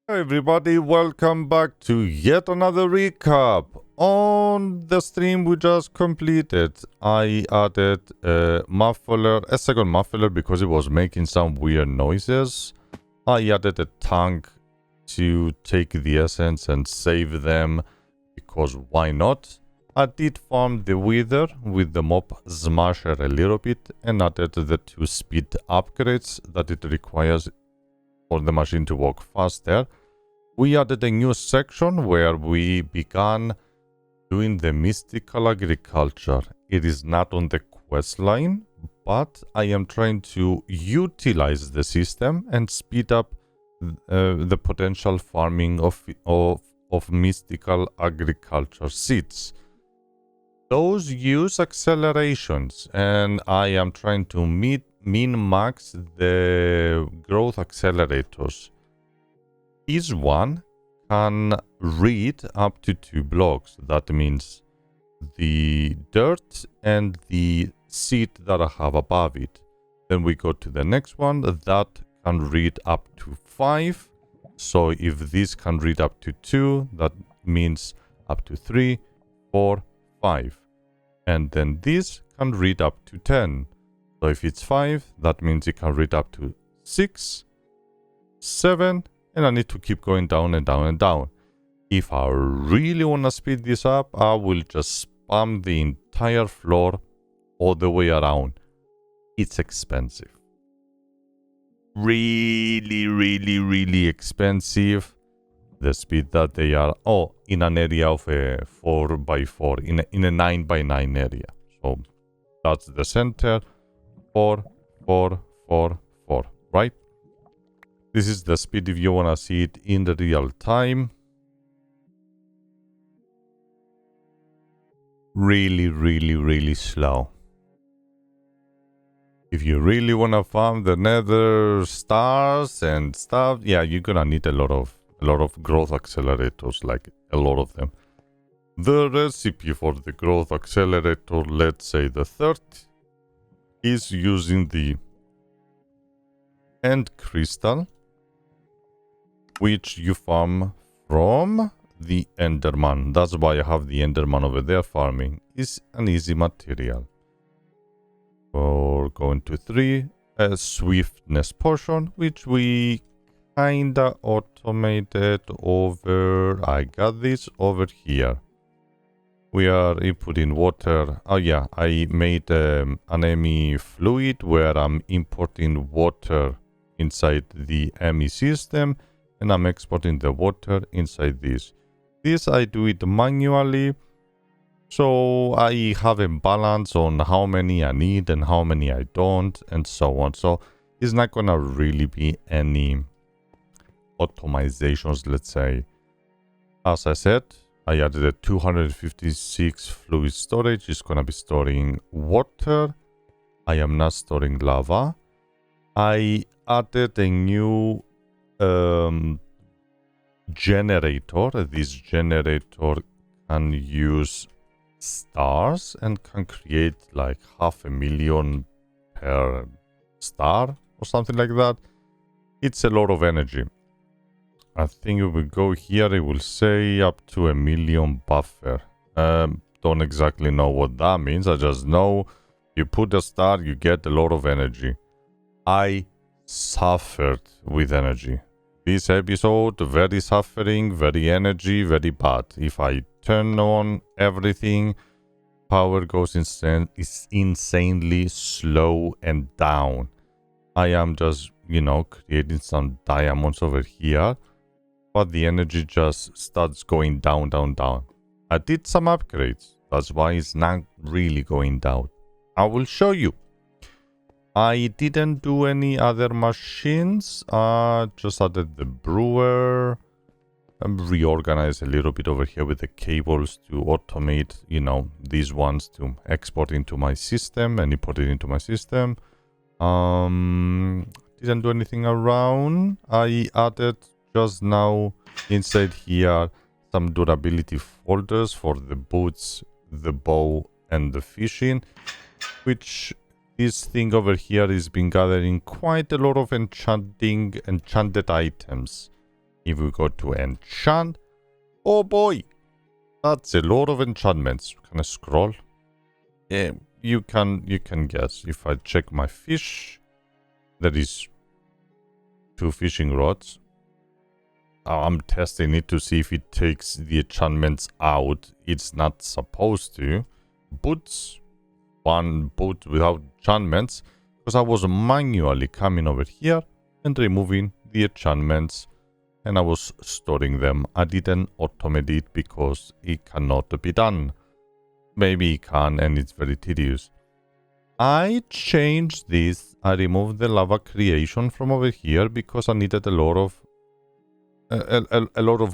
Hey everybody, welcome back to yet another recap. On the stream we just completed, I added a second muffler because it was making some weird noises. I added a tank to take the essence and save them because why not? I did farm the wither with the mob smasher a little bit and added the 2 speed upgrades that it requires for the machine to work faster. We added a new section where we began doing the mystical agriculture. It is not on the quest line, but I am trying to utilize the system and speed up the potential farming of mystical agriculture seeds. Those use accelerations, and I am trying to min-max the growth accelerators. Each one can read up to 2 blocks. That means the dirt and the seed that I have above it. Then we go to the next one that can read up to 5. So if this can read up to 2, that means up to 3, 4, 5. And then this can read up to 10. So if it's 5, that means it can read up to 6, 7, and I need to keep going down and down and down. If I really want to speed this up, I will just spam the entire floor all the way around. It's expensive. Really expensive. The speed that they are, in an area of a 4x4, in a 9x9 area. So that's the center. 4, 4, 4, 4, right? This is the speed if you want to see it in the real time. Really slow. If you really want to farm the nether stars and stuff, yeah, you're gonna need a lot of growth accelerators, like a lot of them. The recipe for the growth accelerator, let's say the third, is using the end crystal, which you farm from the Enderman. That's why I have the Enderman over there farming. Is an easy material. We're going to 3, a swiftness potion, which we kinda automated over. I got this over here. We are inputting water. Oh yeah, I made an ME fluid where I'm importing water inside the ME system, and I'm exporting the water inside this. This I do it manually, so I have a balance on how many I need and how many I don't, and so on. So it's not gonna really be any automizations, let's say. As I said, I added a 256 fluid storage. It's gonna be storing water. I am not storing lava. I added a new generator. This generator can use stars and can create like 500,000 per star or something like that. It's a lot of energy. I think if we go here, it will say up to 1 million buffer. Don't exactly know what that means. I just know you put a star, you get a lot of energy. I suffered with energy. This episode, very suffering, very energy, very bad. If I turn on everything, power goes insane. It's insanely slow and down. I am just, creating some diamonds over here, but the energy just starts going down. I did some upgrades. That's why it's not really going down. I will show you. I didn't do any other machines. Just added the brewer. Reorganize a little bit over here with the cables to automate, these ones to export into my system and import it into my system. Didn't do anything around. I added just now inside here some durability folders for the boots, the bow, and the fishing, which this thing over here has been gathering quite a lot of enchanted items. If we go to enchant, oh boy, that's a lot of enchantments. Can I scroll? Yeah, you can guess. If I check my fish, there is 2 fishing rods. I'm testing it to see if it takes the enchantments out. It's not supposed to. Boots, 1 boot without enchantments, because I was manually coming over here and removing the enchantments, and I was storing them. I didn't automate it because it cannot be done. Maybe it can, and it's very tedious. I changed this. I removed the lava creation from over here because I needed a lot of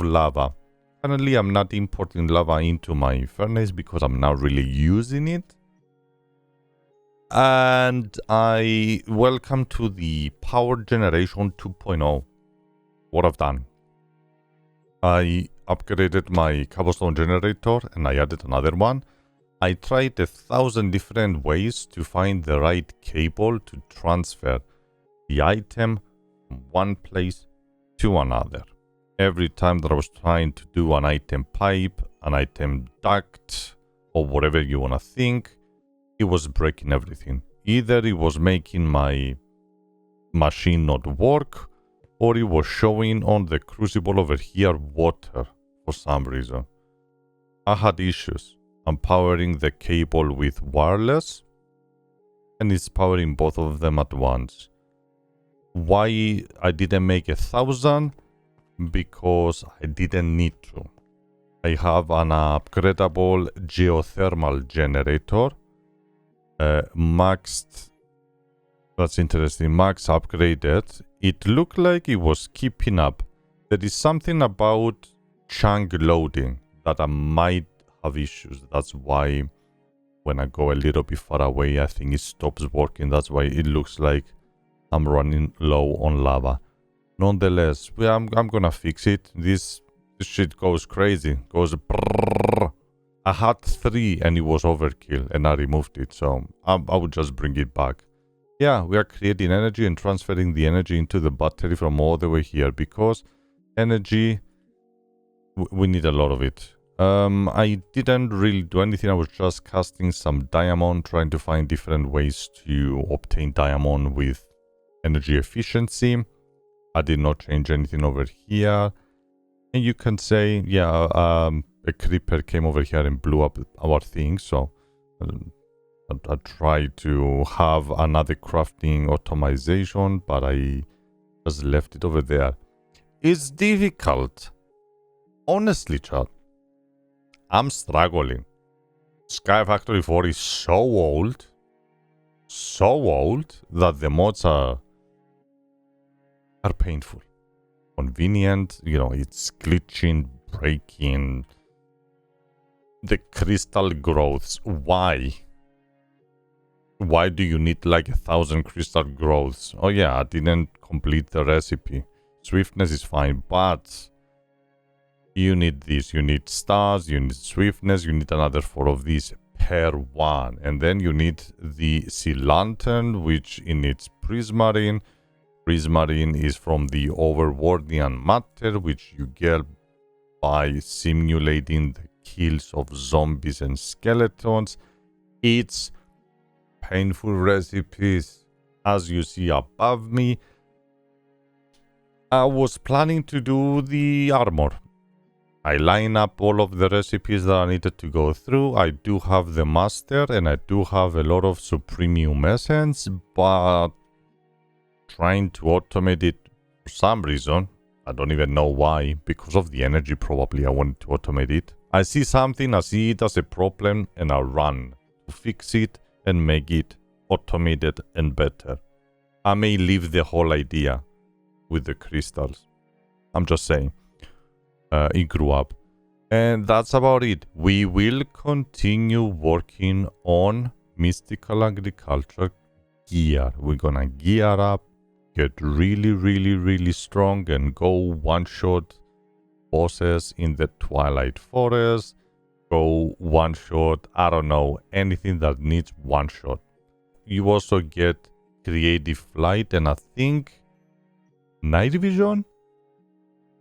lava. Currently, I'm not importing lava into my furnace because I'm not really using it. And I welcome to the power generation 2.0. What I've done, I upgraded my cobblestone generator and I added another one. I tried 1,000 different ways to find the right cable to transfer the item from one place to another. Every time that I was trying to do an item pipe, an item duct, or whatever you want to think, it was breaking everything. Either it was making my machine not work, or it was showing on the crucible over here water for some reason. I had issues. I'm powering the cable with wireless, and it's powering both of them at once. Why I didn't make 1,000? Because I didn't need to. I have an upgradable geothermal generator. Maxed. That's interesting. Max upgraded. It looked like it was keeping up. There is something about chunk loading that I might have issues. That's why when I go a little bit far away, I think it stops working. That's why it looks like I'm running low on lava. Nonetheless, I'm gonna fix it. This shit goes crazy. Goes brrrr. I had 3 and it was overkill and I removed it. So I would just bring it back. Yeah, we are creating energy and transferring the energy into the battery from all the way here because energy, we need a lot of it. I didn't really do anything. I was just casting some diamond, trying to find different ways to obtain diamond with energy efficiency. I did not change anything over here. And you can say, yeah, a creeper came over here and blew up our thing. So I tried to have another crafting automation, but I just left it over there. It's difficult. Honestly, chat, I'm struggling. Skyfactory 4 is so old that the mods are painful. Convenient, it's glitching, breaking. The crystal growths, why? Why do you need like 1,000 crystal growths? Oh yeah, I didn't complete the recipe. Swiftness is fine, but you need this. You need stars, you need swiftness, you need another 4 of these per one. And then you need the sea lantern, which it needs prismarine. Prismarine is from the overworldian matter, which you get by simulating the kills of zombies and skeletons. It's painful recipes, as you see above me. I was planning to do the armor. I line up all of the recipes that I needed to go through. I do have the master and I do have a lot of supremium essence, but trying to automate it for some reason, I don't even know why, because of the energy probably I wanted to automate it. I see something, I see it as a problem, and I run to fix it and make it automated and better. I may leave the whole idea with the crystals. I'm just saying. It grew up. And that's about it. We will continue working on mystical agriculture gear. We're gonna gear up, get really strong, and go one-shot bosses in the Twilight Forest. Go one-shot, I don't know, anything that needs one-shot. You also get Creative Flight and I think Night Vision?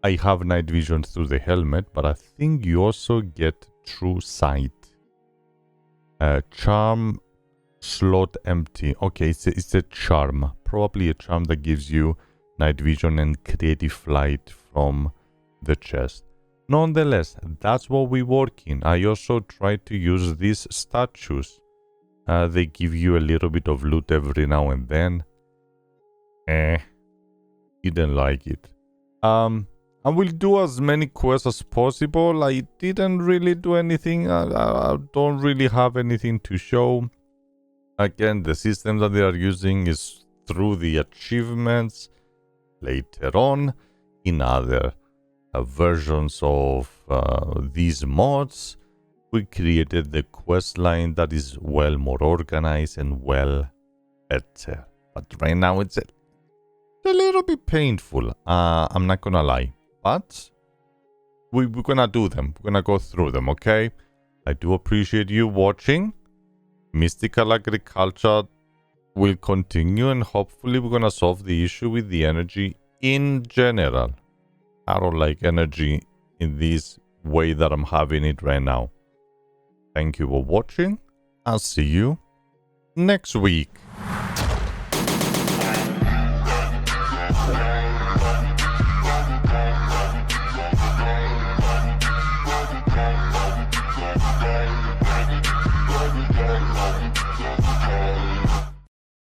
I have night vision through the helmet, but I think you also get true sight. Charm slot empty. Okay, it's a charm. Probably a charm that gives you night vision and creative flight from the chest. Nonetheless, that's what we work in. I also try to use these statues. They give you a little bit of loot every now and then. Didn't like it. I will do as many quests as possible. I didn't really do anything. I don't really have anything to show. Again, the system that they are using is through the achievements. Later on, in other versions of these mods, we created the quest line that is well more organized and well better. But right now it's a little bit painful. I'm not gonna lie. But we're gonna do them. We're gonna go through them, okay? I do appreciate you watching. Mystical agriculture will continue, and hopefully we're gonna solve the issue with the energy in general. I don't like energy in this way that I'm having it right now. Thank you for watching. I'll see you next week.